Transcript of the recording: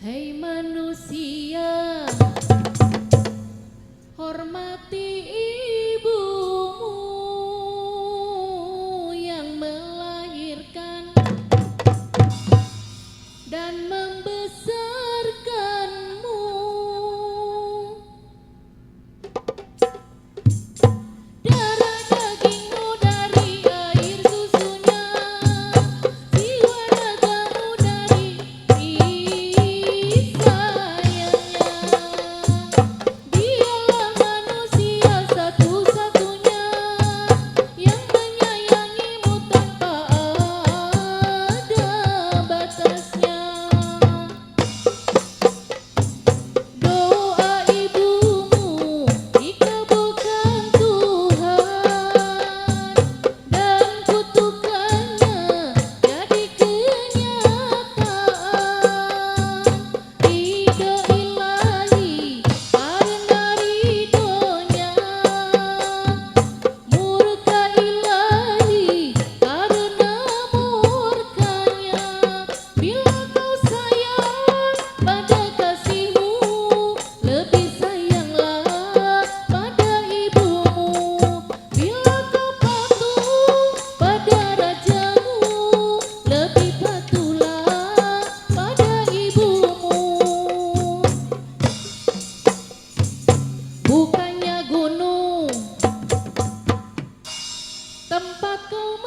Hei manusia, hormati ibumu yang melahirkan dan membesarkanmu. Darah dagingmu dari air susunya, jiwa ragamu dari kasih sayangnya. Dialah manusia satu-satunya yang menyayangimu tanpa ada batasnya. Doa ibumu dikabulkan Tuhan dan kutukannya jadi kenyataan. Ridho ilahi karena ridhonya, murka ilahi karena murkanya. Bila kau sayang pada kasihmu, lebih sayanglah pada ibumu. Bila kau patuh pada rajamu, lebih patuhlah pada ibumu. Bukannya gunung tempat kau